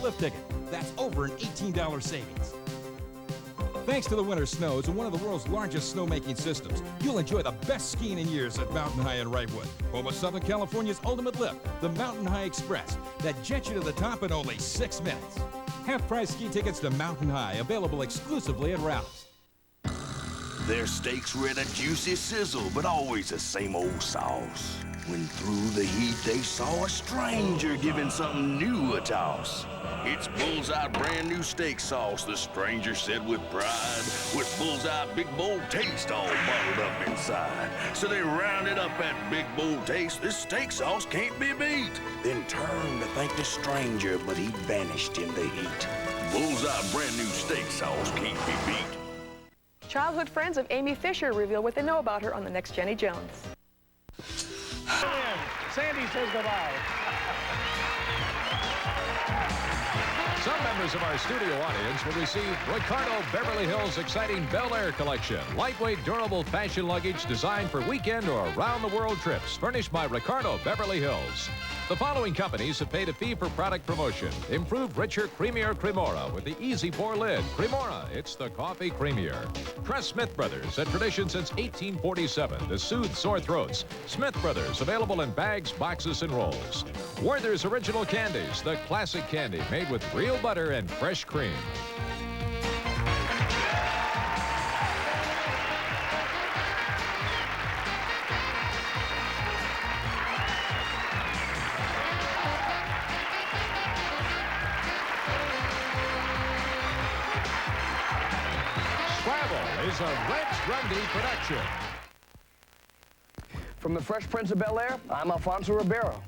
lift ticket. That's over an $18 savings. Thanks to the winter snows and one of the world's largest snowmaking systems, you'll enjoy the best skiing in years at Mountain High in Wrightwood, home of Southern California's ultimate lift, the Mountain High Express, that jets you to the top in only 6 minutes. Half-price ski tickets to Mountain High, available exclusively at Ralph's. Their steaks were in a juicy sizzle, but always the same old sauce. When through the heat they saw a stranger giving something new a toss. It's Bullseye brand new steak sauce, the stranger said with pride, with Bullseye Big Bold Taste all bottled up inside. So they rounded up that Big Bold Taste, this steak sauce can't be beat. Then turned to thank the stranger, but he vanished in the heat. Bullseye brand new steak sauce can't be beat. Childhood friends of Amy Fisher reveal what they know about her on the next Jenny Jones. Sandy says goodbye. Some members of our studio audience will receive Ricardo Beverly Hills' exciting Bel Air collection. Lightweight, durable fashion luggage designed for weekend or around-the-world trips. Furnished by Ricardo Beverly Hills. The following companies have paid a fee for product promotion. Improved, richer, creamier Cremora with the easy pour lid. Cremora, it's the coffee creamier. Trust Smith Brothers, a tradition since 1847 to soothe sore throats. Smith Brothers, available in bags, boxes, and rolls. Werther's Original Candies, the classic candy made with real butter and fresh cream. Is a Reds Grundy production. From the Fresh Prince of Bel-Air, I'm Alfonso Ribeiro.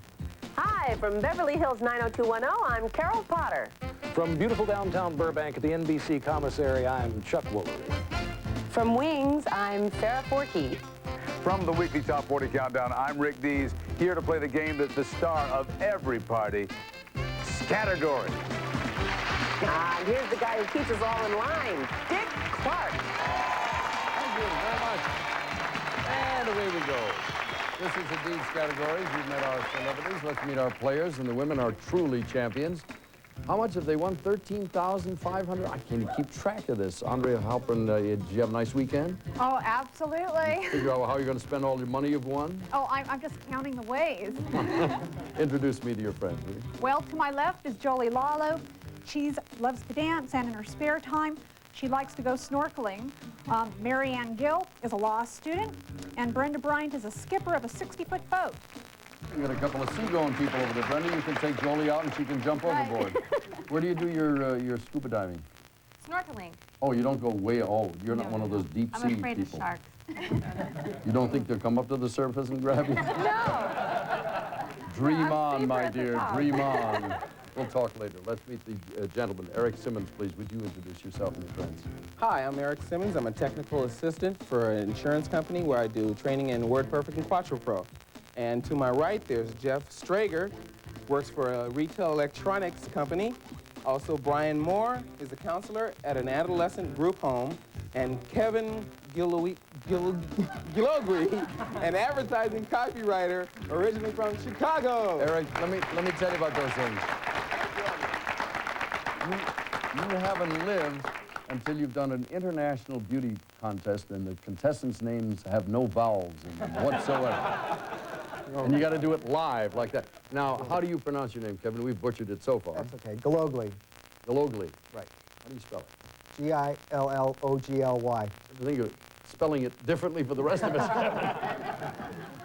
Hi, from Beverly Hills 90210, I'm Carol Potter. From beautiful downtown Burbank at the NBC Commissary, I'm Chuck Woolery. From Wings, I'm Farrah Forkey. From the weekly Top 40 Countdown, I'm Rick Dees, here to play the game that's the star of every party, Scattergories. And here's the guy who keeps us all in line, Dick Clark. Thank you very much. And away we go. This is indeed Scattergories. We've met our celebrities. Let's meet our players, and the women are truly champions. How much have they won? 13,500? I can't even keep track of this. Andrea Halpern, did you have a nice weekend? Oh, absolutely. Figure out how you're going to spend all your money you've won? Oh, I'm just counting the ways. Introduce me to your friends, will you? Well, to my left is Jolie Lalo. She loves to dance, and in her spare time, she likes to go snorkeling. Mary Ann Gill is a law student, and Brenda Bryant is a skipper of a 60-foot boat. You got a couple of seagoing people over there, Brenda. You can take Jolie out and she can jump overboard. Where do you do your scuba diving? Snorkeling. Oh, you don't go way, you're not one of those deep sea people. I'm afraid of sharks. You don't think they'll come up to the surface and grab you? No. Dream on, my dear, dream on. We'll talk later. Let's meet the gentleman. Eric Simmons, please. Would you introduce yourself and your friends? Hi, I'm Eric Simmons. I'm a technical assistant for an insurance company where I do training in WordPerfect and QuattroPro. And to my right, there's Jeff Strager, works for a retail electronics company. Also, Brian Moore is a counselor at an adolescent group home. And Kevin Gilogri, an advertising copywriter originally from Chicago. Eric, let me tell you about those things. You haven't lived until you've done an international beauty contest and the contestants' names have no vowels in them whatsoever. And you got to do it live like that. Now, how do you pronounce your name, Kevin? We've butchered it so far. That's okay. Gilogli. Gilogli. Right. How do you spell it? G-I-L-L-O-G-L-Y. I think you're spelling it differently for the rest of us.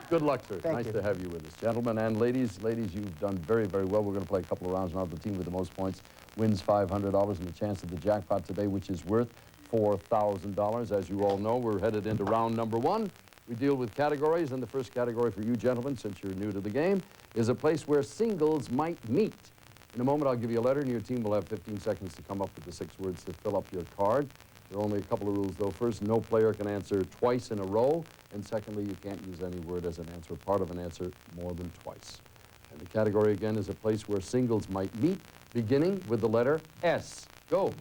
Good luck, sir. Thank nice you. to have you with us. Gentlemen and ladies, you've done very, very well. We're going to play a couple of rounds now. The team with the most points wins $500 and a chance at the jackpot today, which is worth $4,000. As you all know, we're headed into round number one. We deal with categories, and the first category for you gentlemen, since you're new to the game, is a place where singles might meet. In a moment, I'll give you a letter, and your team will have 15 seconds to come up with the 6 words to fill up your card. There are only a couple of rules, though. First, no player can answer twice in a row. And secondly, you can't use any word as an answer, part of an answer, more than twice. And the category, again, is a place where singles might meet, beginning with the letter S. Go.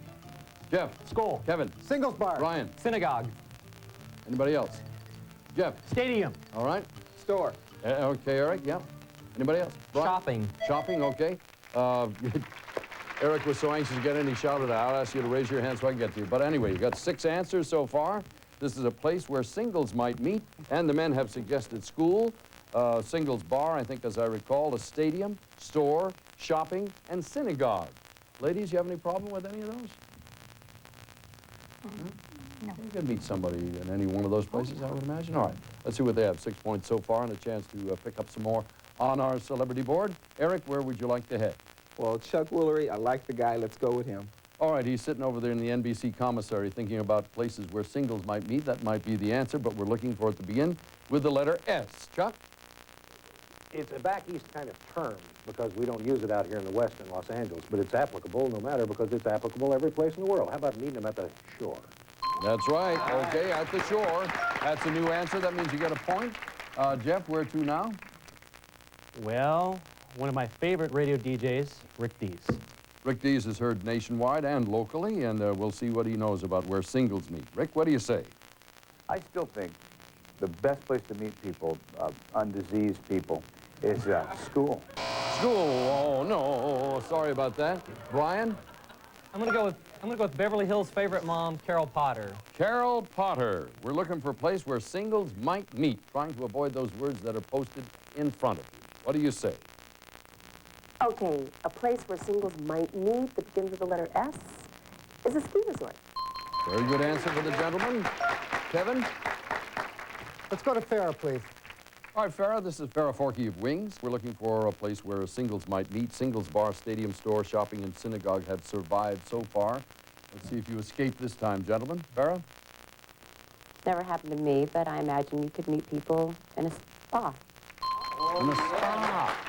Jeff. School. Kevin. Singles bar. Ryan. Synagogue. Anybody else? Jeff. Stadium. All right. Store. Okay, Eric, yeah. Anybody else? Brian? Shopping. Shopping, okay. Eric was so anxious to get in, he shouted out. I'll ask you to raise your hand so I can get to you. But anyway, you got 6 answers so far. This is a place where singles might meet, and the men have suggested school, singles bar, I think as I recall, a stadium, store, shopping, and synagogue. Ladies, you have any problem with any of those? No. You can meet somebody in any one of those places, I would imagine. All right, let's see what they have. 6 points so far and a chance to pick up some more on our celebrity board. Eric, where would you like to head? Well, Chuck Woolery, I like the guy. Let's go with him. All right, he's sitting over there in the NBC commissary thinking about places where singles might meet. That might be the answer, but we're looking for it to begin with the letter S. Chuck? It's a back east kind of term because we don't use it out here in the West in Los Angeles, but it's applicable no matter because it's applicable every place in the world. How about meeting them at the shore? That's right. Okay, at the shore. That's a new answer. That means you get a point. Jeff, where to now? Well, one of my favorite radio DJs, Rick Dees. Rick Dees is heard nationwide and locally, and we'll see what he knows about where singles meet. Rick, what do you say? I still think the best place to meet people, undiseased people, is school. School. Oh no. Sorry about that. Brian? I'm gonna go with Beverly Hills' favorite mom, Carol Potter. Carol Potter. We're looking for a place where singles might meet, trying to avoid those words that are posted in front of you. What do you say? Okay, a place where singles might meet that begins with the letter S is a ski resort. Very good answer for the gentleman. Kevin? Let's go to Farrah, please. All right, Farrah, this is Farrah Forkey of Wings. We're looking for a place where singles might meet. Singles bar, stadium, store, shopping, and synagogue have survived so far. Let's see if you escape this time, gentlemen. Farrah? Never happened to me, but I imagine you could meet people in a spa. In a spa.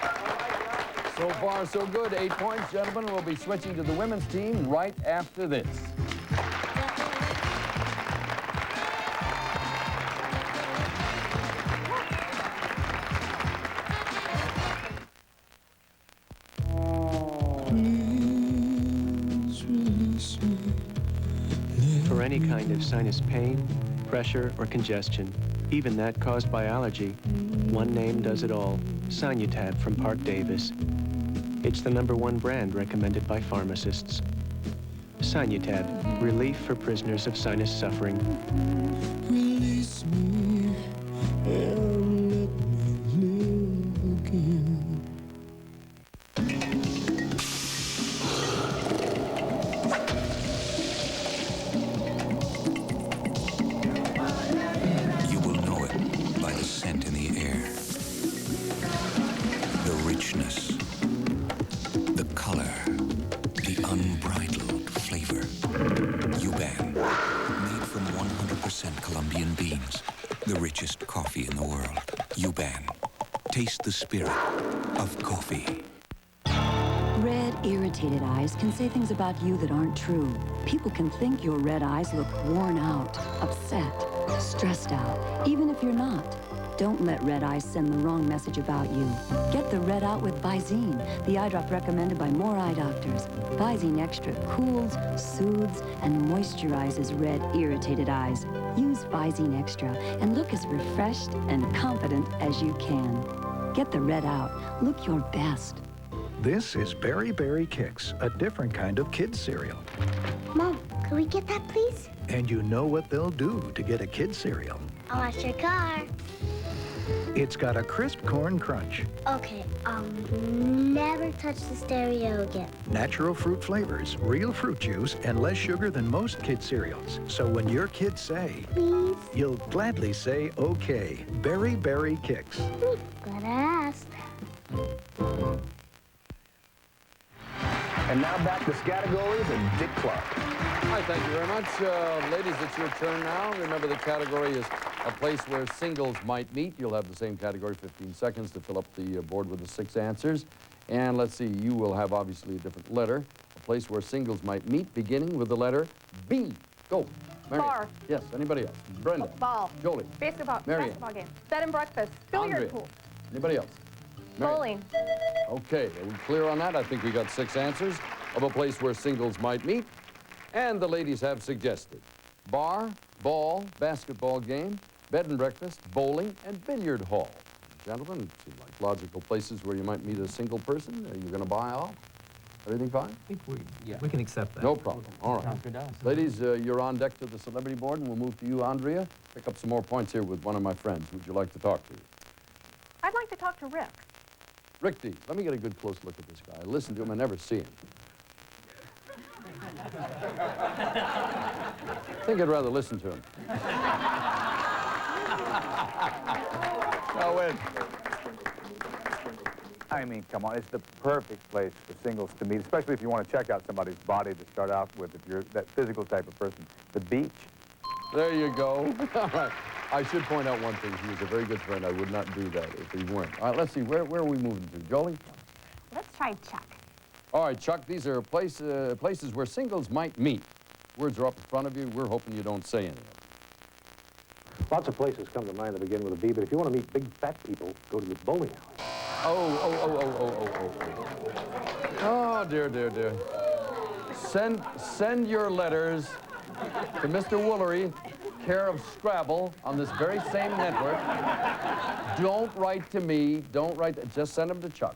So far, so good. 8 points, gentlemen. We'll be switching to the women's team right after this. For any kind of sinus pain, pressure, or congestion, even that caused by allergy, one name does it all. Sinutab from Park Davis. It's the #1 brand recommended by pharmacists. Sinutab, relief for prisoners of sinus suffering. Release me and let me live again. You will know it by the scent in the air. The richness, the color, the unbridled flavor. Yuban, made from 100% Colombian beans, the richest coffee in the world. Yuban, taste the spirit of coffee. Red, irritated eyes can say things about you that aren't true. People can think your red eyes look worn out, upset, stressed out, even if you're not. Don't let red eyes send the wrong message about you. Get the red out with Visine, the eye drop recommended by more eye doctors. Visine Extra cools, soothes, and moisturizes red, irritated eyes. Use Visine Extra and look as refreshed and confident as you can. Get the red out. Look your best. This is Berry Berry Kicks, a different kind of kids cereal. Mom, could we get that, please? And you know what they'll do to get a kid's cereal. I'll wash your car. It's got a crisp corn crunch, Okay, I'll never touch the stereo again. natural fruit flavors, real fruit juice, and less sugar than most kid cereals. So when your kids say, Please? you'll gladly say, okay. Berry Berry Kicks. Glad I asked. And now back to Scattergories and Dick Clark. Hi, thank you very much. Ladies, it's your turn now. Remember, the category is a place where singles might meet. You'll have the same category, 15 seconds to fill up the board with the 6 answers. And let's see, you will have obviously a different letter. A place where singles might meet, beginning with the letter B. Go. Marian. Bar. Yes, anybody else? Brenda. Ball. Jolie. Basketball. Marian. Basketball game. Bed and breakfast. Billiard Andrea. pool. Anybody else? Marian. Bowling. Okay, are we clear on that? I think we got 6 answers of a place where singles might meet. And the ladies have suggested bar, ball, basketball game, bed and breakfast, bowling, and billiard hall. Gentlemen, seem like logical places where you might meet a single person. Are you going to buy off? Everything fine? I think we can accept that. No problem. All right. Sounds good to us. Ladies, you're on deck to the celebrity board, and we'll move to you, Andrea. Pick up some more points here with one of my friends. Who'd you like to talk to? I'd like to talk to Rick. Rick D. Let me get a good close look at this guy. I listen to him, I never see him. I think I'd rather listen to him. No, wait. I mean, come on, it's the perfect place for singles to meet, especially if you want to check out somebody's body to start out with, if you're that physical type of person. The beach. There you go. All right. I should point out one thing. He was a very good friend. I would not do that if he weren't. All right, let's see. Where are we moving to? Jolie? Let's try Chuck. All right, Chuck, these are places where singles might meet. Words are up in front of you. We're hoping you don't say any of them. Lots of places come to mind that begin with a B, but if you want to meet big fat people, go to the bowling alley. Oh, dear, dear, dear. Send your letters to Mr. Woolery, care of Scrabble, on this very same network. Don't write to me. Don't write. Just send them to Chuck.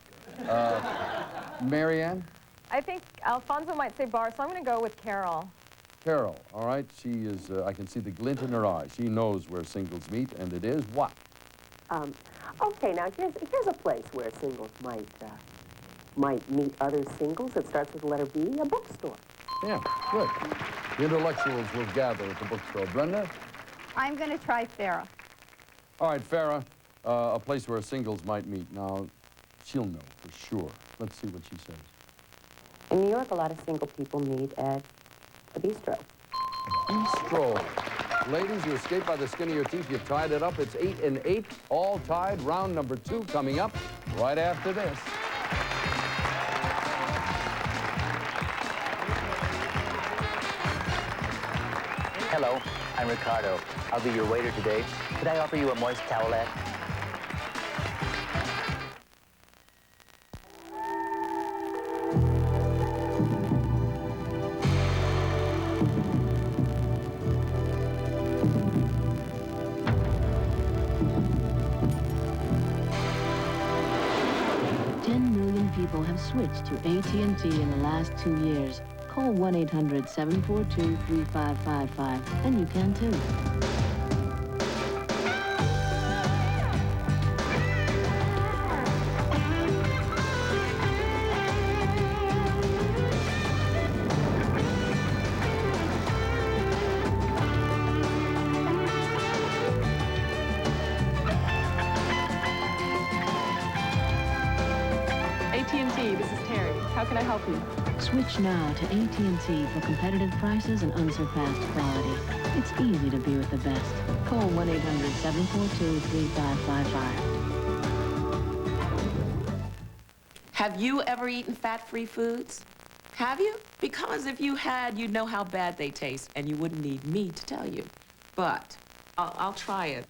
Marianne? I think Alfonso might say bar, so I'm going to go with Carol. Carol, all right. She is, I can see the glint in her eye. She knows where singles meet, and it is what? Okay, now here's a place where singles might meet other singles. It starts with the letter B, a bookstore. Yeah, good. The intellectuals will gather at the bookstore. Brenda? I'm going to try Farrah. All right, Farrah, a place where singles might meet. Now, she'll know for sure. Let's see what she says. In New York, a lot of single people meet at a bistro. Bistro. Ladies, you escaped by the skin of your teeth. You've tied it up. It's 8 and 8, all tied. Round number 2 coming up right after this. Hello, I'm Ricardo. I'll be your waiter today. Could I offer you a moist towelette? People have switched to AT&T in the last 2 years. Call 1-800-742-3555, and you can too. AT&T, this is Terry. How can I help you? Switch now to AT&T for competitive prices and unsurpassed quality. It's easy to be with the best. Call 1-800-742-3555. Have you ever eaten fat-free foods? Have you? Because if you had, you'd know how bad they taste, and you wouldn't need me to tell you. But I'll try it.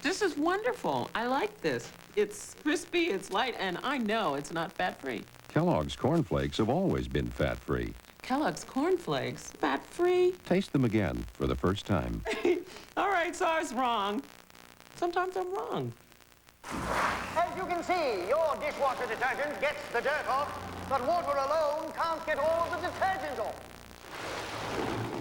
This is wonderful. I like this. It's crispy, it's light, and I know it's not fat-free. Kellogg's Corn Flakes have always been fat-free. Kellogg's Corn Flakes, fat-free? Taste them again for the first time. All right, so I was wrong. Sometimes I'm wrong. As you can see, your dishwasher detergent gets the dirt off, but water alone can't get all of the detergent off.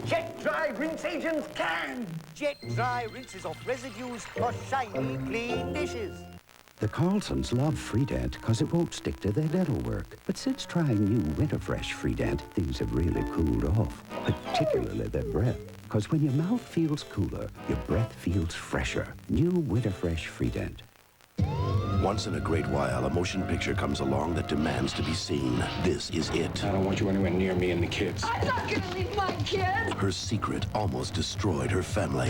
Jet Dry Rinse Agents can. Jet Dry rinses off residues for shiny, clean dishes. The Carlsons love Freedent because it won't stick to their dental work. But since trying new Winterfresh Freedent, things have really cooled off, particularly their breath. Because when your mouth feels cooler, your breath feels fresher. New Winterfresh Freedent. Once in a great while, a motion picture comes along that demands to be seen. This is it. I don't want you anywhere near me and the kids. I'm not gonna leave my kids! Her secret almost destroyed her family.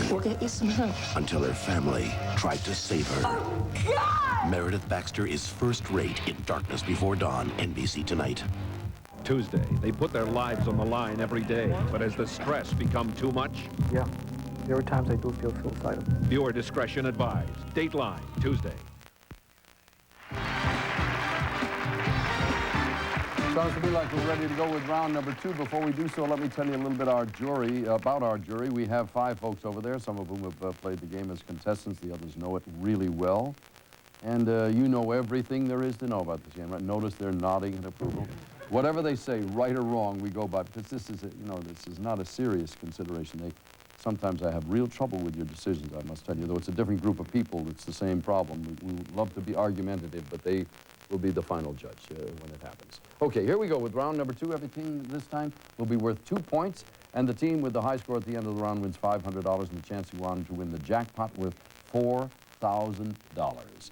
Until her family tried to save her. Oh, God! Meredith Baxter is first rate in Darkness Before Dawn, NBC Tonight. Tuesday, they put their lives on the line every day, but has the stress become too much? Yeah, there are times I do feel suicidal. Viewer discretion advised. Dateline, Tuesday. Sounds to me like we're ready to go with round number 2. Before we do so, let me tell you a little bit about our jury. We have 5 folks over there, some of whom have played the game as contestants. The others know it really well. And you know everything there is to know about this game, right? Notice they're nodding in approval. Whatever they say, right or wrong, we go by, because this is, this is not a serious consideration. Sometimes I have real trouble with your decisions, I must tell you. Though it's a different group of people, it's the same problem. We love to be argumentative, but they will be the final judge when it happens. Okay, here we go with round number 2. Everything this time will be worth 2 points, and the team with the high score at the end of the round wins $500 and the chance to go on to win the jackpot worth $4,000.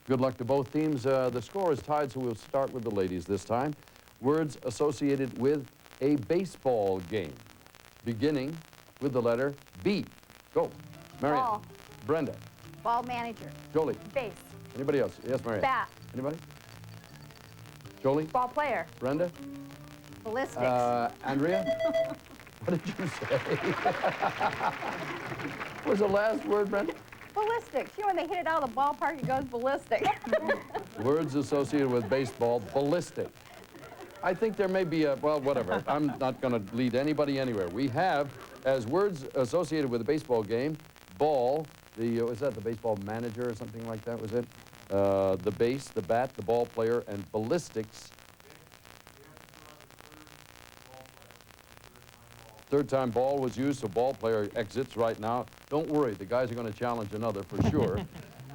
Good luck to both teams. The score is tied, so we'll start with the ladies this time. Words associated with a baseball game, beginning with the letter B. Go. Marianne. Ball. Brenda. Ball manager. Jolie. Base. Anybody else? Yes, Marianne. Bat. Anybody? Jolie. Ball player. Brenda. Ballistics. Andrea. What did you say? What was the last word, Brenda? Ballistics. You know, when they hit it out of the ballpark, it goes ballistic. Words associated with baseball, ballistic. I think there may be a, well, whatever. I'm not going to lead anybody anywhere. We have, as words associated with a baseball game, ball, was that the baseball manager or something like that, was it? The base, the bat, the ball player, and ballistics. Third time ball was used, so ball player exits right now. Don't worry, the guys are going to challenge another for sure.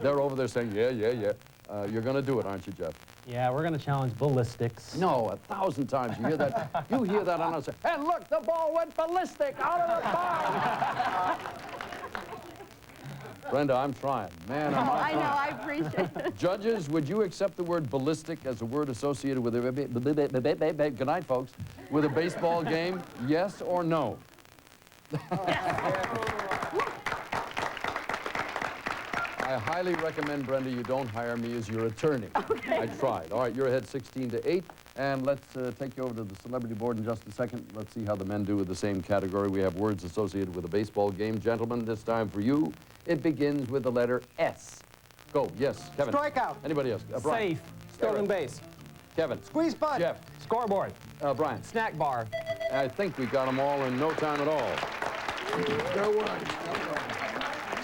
They're over there saying, yeah. You're going to do it, aren't you, Jeff? Yeah, we're going to challenge ballistics. No, 1,000 times. You hear that? You hear that on us. And look, the ball went ballistic out of the park. Brenda, I'm trying. Man, am I trying. I know, I appreciate it. Judges, would you accept the word ballistic as a word associated with a... Good night, folks. With a baseball game? Yes or no? I highly recommend, Brenda, you don't hire me as your attorney. Okay. I tried. All right, you're ahead 16-8, and let's take you over to the celebrity board in just a second. Let's see how the men do with the same category. We have words associated with a baseball game. Gentlemen, this time for you, it begins with the letter S. Go. Yes, Kevin. Strikeout. Anybody else? Brian. Safe. Stolen base. Kevin. Squeeze butt. Jeff. Scoreboard. Brian. Snack bar. I think we got them all in no time at all. No worries.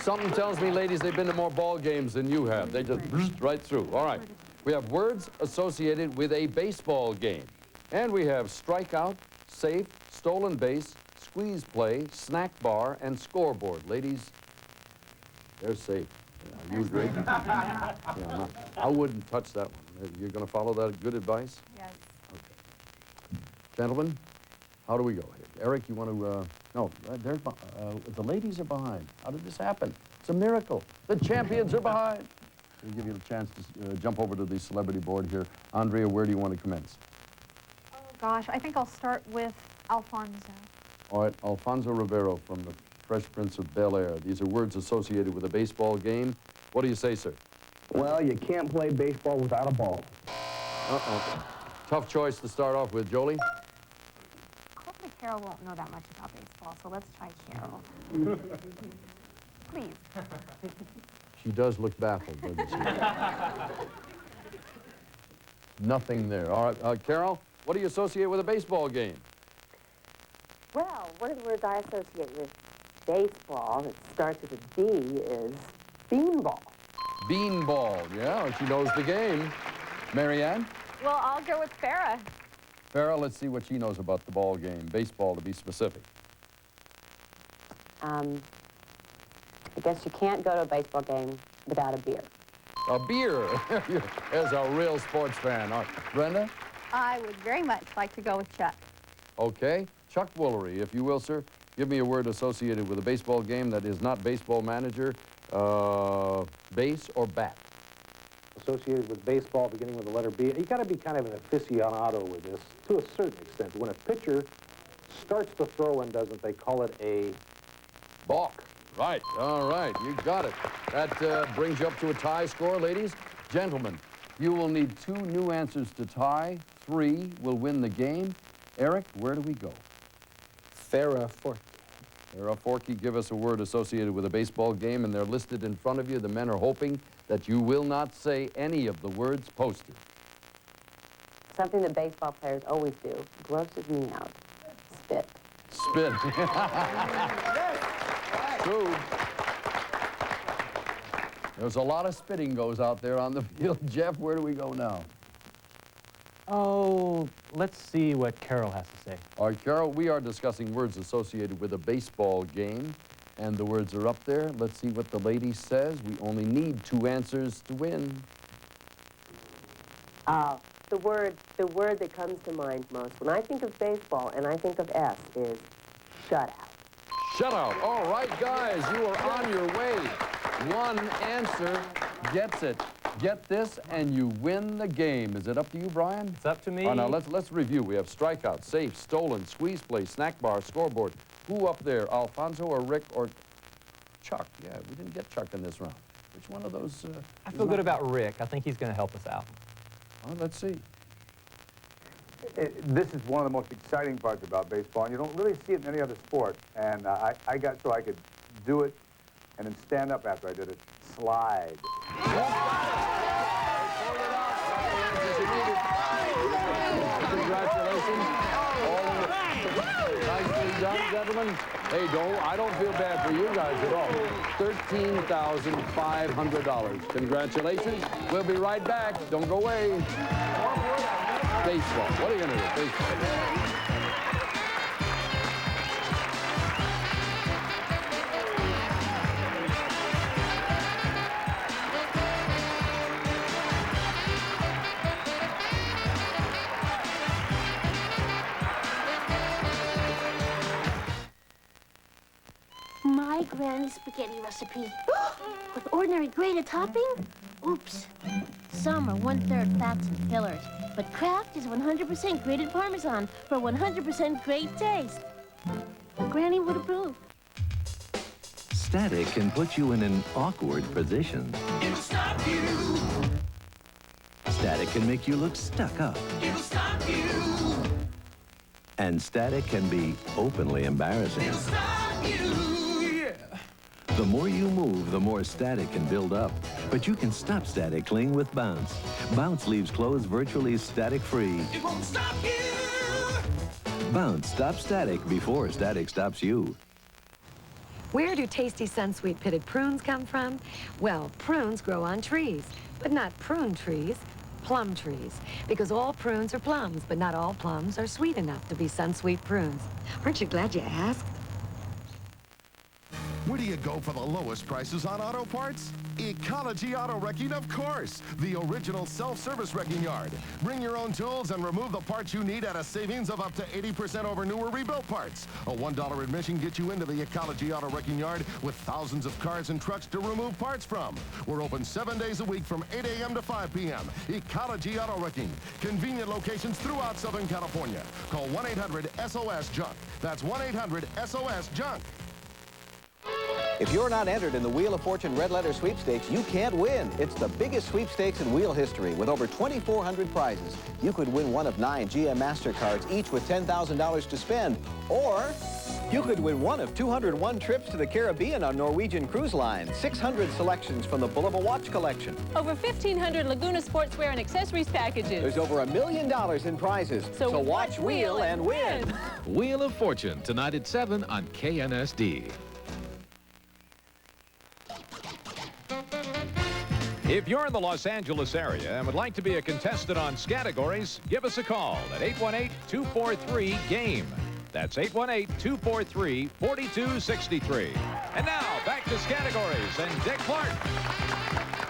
Something tells me, ladies, they've been to more ball games than you have. They just right through. All right. We have words associated with a baseball game. And we have strikeout, safe, stolen base, squeeze play, snack bar, and scoreboard. Ladies, they're safe. Yeah, you agree? Yeah, I wouldn't touch that one. You're going to follow that good advice? Yes. Okay. Gentlemen, how do we go here? Eric, you want to... No, the ladies are behind. How did this happen? It's a miracle. The champions are behind. We'll give you a chance to jump over to the celebrity board here. Andrea, where do you want to commence? Oh, gosh, I think I'll start with Alfonso. All right, Alfonso Rivero from the Fresh Prince of Bel-Air. These are words associated with a baseball game. What do you say, sir? Well, you can't play baseball without a ball. Uh-oh. Tough choice to start off with. Jolie? Hopefully Carol won't know that much about baseball, so let's try Carol. Please. She does look baffled, doesn't she? Nothing there. All right, Carol, what do you associate with a baseball game? Well, one of the words I associate with baseball that starts with a B is beanball. Beanball, yeah, she knows the game. Marianne? Well, I'll go with Farrah. Farrah, let's see what she knows about the ball game, baseball to be specific. I guess you can't go to a baseball game without a beer. A beer? There's a real sports fan. Brenda? I would very much like to go with Chuck. Okay. Chuck Woolery, if you will, sir. Give me a word associated with a baseball game that is not baseball manager, base, or bat. Associated with baseball, beginning with the letter B. You got to be kind of an aficionado with this, to a certain extent. When a pitcher starts the throw and doesn't, they call it a balk. Right. All right. You got it. That brings you up to a tie score, ladies. Gentlemen, you will need 2 new answers to tie. 3 will win the game. Eric, where do we go? Farrah Forkey. Farrah Forkey, give us a word associated with a baseball game, and they're listed in front of you. The men are hoping that you will not say any of the words posted. Something that baseball players always do. Grosses me out. Spit. Spit. True. There's a lot of spitting goes out there on the field. Jeff, where do we go now? Oh, let's see what Carol has to say. All right, Carol, we are discussing words associated with a baseball game, and the words are up there. Let's see what the lady says. We only need 2 answers to win. The word that comes to mind most when I think of baseball and I think of S is shutout. Shutout. All right, guys, you are on your way. 1 answer gets it. Get this, and you win the game. Is it up to you, Brian? It's up to me. Oh, now let's review. We have strikeout, safe, stolen, squeeze play, snack bar, scoreboard. Who up there, Alfonso or Rick or Chuck? Yeah, we didn't get Chuck in this round. Which one of those? I feel good about Rick. I think he's going to help us out. Well, let's see. This is one of the most exciting parts about baseball, and you don't really see it in any other sport. And I got so I could do it and then stand up after I did it. Slide. Congratulations. Nicely done, gentlemen. Hey, I don't feel bad for you guys at all. $13,500. Congratulations. We'll be right back. Don't go away. Baseball. What are you going to do? Baseball. My granny's spaghetti recipe. With ordinary grated topping? Oops. Some are 1/3 fats and fillers, but Kraft is 100% grated Parmesan for 100% great taste. Granny would approve. Static can put you in an awkward position. It'll stop you. Static can make you look stuck up. It'll stop you. And static can be openly embarrassing. It'll stop you. The more you move, the more static can build up. But you can stop static cling with Bounce. Bounce leaves clothes virtually static-free. It won't stop you. Bounce stops static before static stops you. Where do tasty Sunsweet pitted prunes come from? Well, prunes grow on trees, but not prune trees, plum trees. Because all prunes are plums, but not all plums are sweet enough to be Sunsweet prunes. Aren't you glad you asked? Where do you go for the lowest prices on auto parts? Ecology Auto Wrecking, of course. The original self-service wrecking yard. Bring your own tools and remove the parts you need at a savings of up to 80% over newer rebuilt parts. A $1 admission gets you into the Ecology Auto Wrecking Yard with thousands of cars and trucks to remove parts from. We're open 7 days a week from 8 a.m. to 5 p.m. Ecology Auto Wrecking. Convenient locations throughout Southern California. Call 1-800-SOS-JUNK. That's 1-800-SOS-JUNK. If you're not entered in the Wheel of Fortune Red Letter Sweepstakes, you can't win. It's the biggest sweepstakes in wheel history with over 2,400 prizes. You could win one of 9 GM MasterCards, each with $10,000 to spend. Or you could win one of 201 trips to the Caribbean on Norwegian Cruise Line, 600 selections from the Bulova Watch Collection. Over 1,500 Laguna Sportswear and accessories packages. There's over $1 million in prizes. So watch Wheel and win. Wheel of Fortune, tonight at 7 on KNSD. If you're in the Los Angeles area and would like to be a contestant on Scattergories, give us a call at 818-243-GAME. That's 818-243-4263. And now, back to Scattergories and Dick Clark.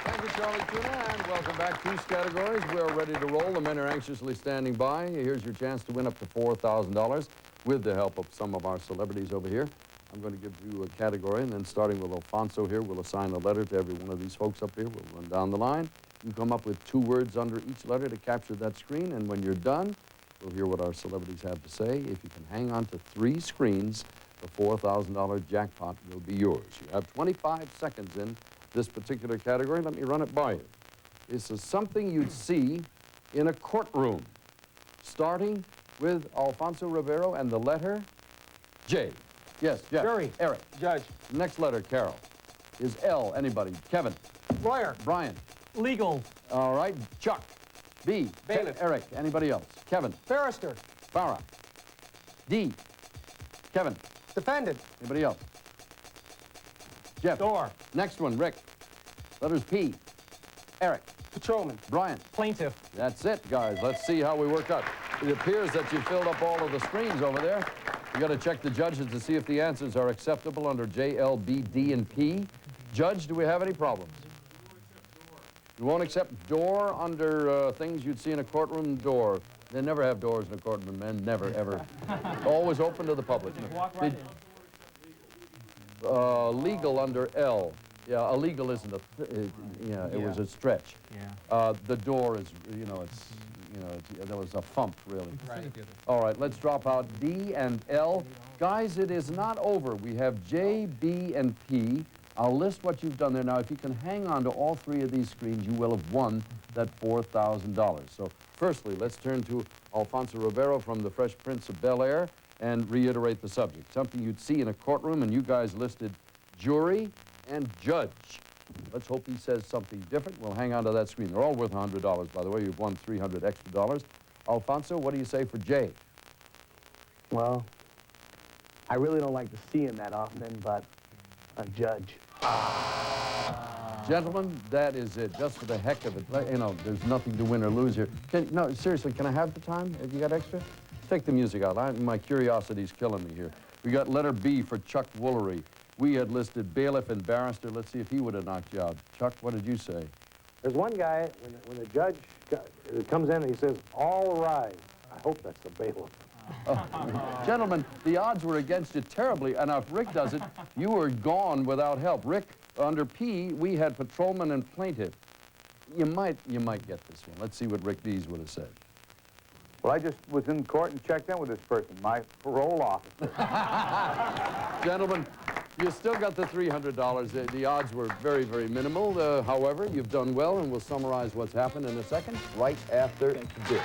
Thank you, Charlie Tuna, and welcome back to Scattergories. We are ready to roll. The men are anxiously standing by. Here's your chance to win up to $4,000 with the help of some of our celebrities over here. I'm going to give you a category, and then starting with Alfonso here, we'll assign a letter to every one of these folks up here. We'll run down the line. You come up with 2 words under each letter to capture that screen, and when you're done, we'll hear what our celebrities have to say. If you can hang on to 3 screens, the $4,000 jackpot will be yours. You have 25 seconds in this particular category. Let me run it by you. This is something you'd see in a courtroom, starting with Alfonso Rivero and the letter J. Yes, Jeff. Jury. Eric. Judge. Next letter, Carol. Is L. Anybody? Kevin. Lawyer. Brian. Legal. All right. Chuck. B. Bailiff. Eric. Anybody else? Kevin. Barrister. Farah. D. Kevin. Defendant. Anybody else? Jeff. Door. Next one, Rick. Letters P. Eric. Patrolman. Brian. Plaintiff. That's it, guys. Let's see how we work out. It appears that you filled up all of the screens over there. You got to check the judges to see if the answers are acceptable under J, L, B, D, and P. Judge, do we have any problems? You won't accept door under things you'd see in a courtroom door. They never have doors in a courtroom, man. Never, ever. Always open to the public. Walk right in. Legal under L. Yeah, illegal isn't a, it was a stretch. Yeah. The door is, there was a thump, really. Right. All right, let's drop out D and L. Guys, it is not over. We have J, B, and P. I'll list what you've done there. Now, if you can hang on to all three of these screens, you will have won that $4,000. So, firstly, let's turn to Alfonso Rivero from the Fresh Prince of Bel-Air and reiterate the subject. Something you'd see in a courtroom, and you guys listed jury and judge. Let's hope he says something different. We'll hang on to that screen. They're all worth $100, by the way. You've won $300 extra. Alfonso, what do you say for J? Well, I really don't like to see him that often, but a judge. Gentlemen, that is it. Just for the heck of it. You know, there's nothing to win or lose here. No, seriously, can I have the time? Have you got extra? Take the music out. My curiosity's killing me here. We got letter B for Chuck Woolery. We had listed bailiff and barrister. Let's see if he would have knocked you out. Chuck, what did you say? There's one guy, when the judge comes in and he says, all rise. I hope that's the bailiff. Gentlemen, the odds were against you terribly, and if Rick does it, you were gone without help. Rick, under P, we had patrolman and plaintiff. You might get this one. Let's see what Rick Dees would have said. Well, I just was in court and checked in with this person, my parole officer. Gentlemen, you still got the $300. The odds were very, very minimal. However, you've done well, and we'll summarize what's happened in a second, right after this.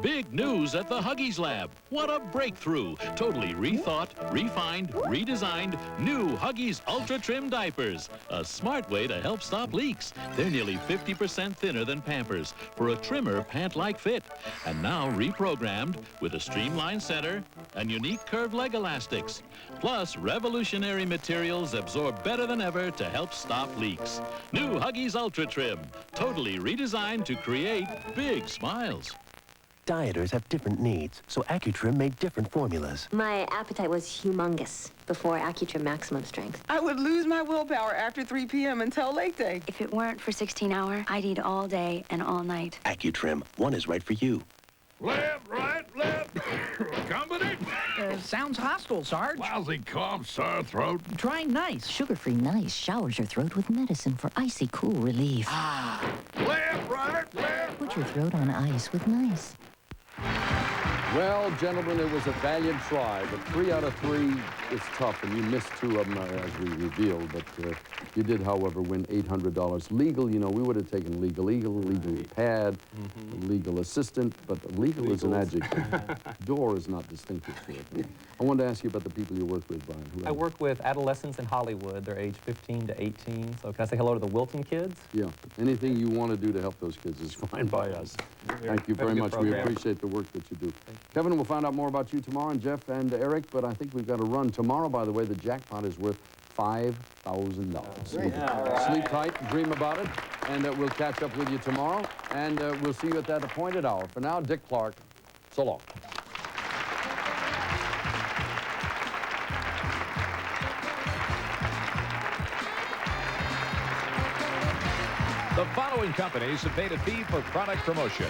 Big news at the Huggies Lab. What a breakthrough. Totally rethought, refined, redesigned, new Huggies Ultra Trim diapers. A smart way to help stop leaks. They're nearly 50% thinner than Pampers for a trimmer pant-like fit. And now reprogrammed with a streamlined center and unique curved leg elastics. Plus, revolutionary materials absorb better than ever to help stop leaks. New Huggies Ultra Trim. Totally redesigned to create big smiles. Dieters have different needs, so AccuTrim made different formulas. My appetite was humongous before AccuTrim Maximum Strength. I would lose my willpower after 3 p.m. until late day. If it weren't for 16-hour, I'd eat all day and all night. AccuTrim, one is right for you. Left, right, left. Company? Sounds hostile, Sarge. Lousy cough, sore throat. Try Nice. Sugar-free Nice showers your throat with medicine for icy cool relief. Ah. Left, right, left. Put your throat on ice with Nice. Well, gentlemen, it was a valiant try, but 3 out of 3 is tough, and you missed 2 of them, as we revealed, but you did, however, win $800. Legal, you know, we would have taken legal pad, legal assistant, but legal is an adjective. Door is not distinctive to it. I wanted to ask you about the people you work with, Brian. I work with adolescents in Hollywood. They're age 15 to 18. So can I say hello to the Wilton kids? Yeah. Anything you want to do to help those kids is fine by us. Thank you very much. We appreciate the work that you do. Kevin, we'll find out more about you tomorrow, and Jeff and Eric, but I think we've got to run. Tomorrow, by the way, the jackpot is worth $5,000. Sleep tight, dream about it, and we'll catch up with you tomorrow, and we'll see you at that appointed hour. For now, Dick Clark, so long. The following companies have paid a fee for product promotion.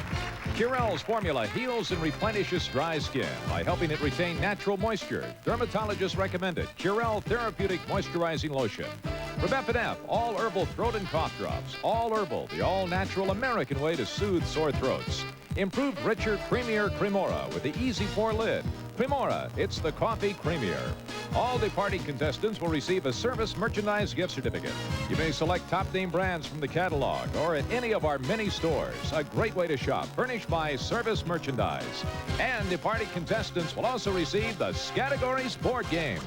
Curel's formula heals and replenishes dry skin by helping it retain natural moisture. Dermatologist recommended Curel Therapeutic Moisturizing Lotion. From F&F, all herbal throat and cough drops. All herbal, the all-natural American way to soothe sore throats. Improved, richer, creamier Cremora with the easy pour lid. Cremora, it's the coffee creamier. All departing contestants will receive a service merchandise gift certificate. You may select top name brands from the catalog or at any of our many stores. A great way to shop, furnished by Service Merchandise. And departing contestants will also receive the Scattergories board game.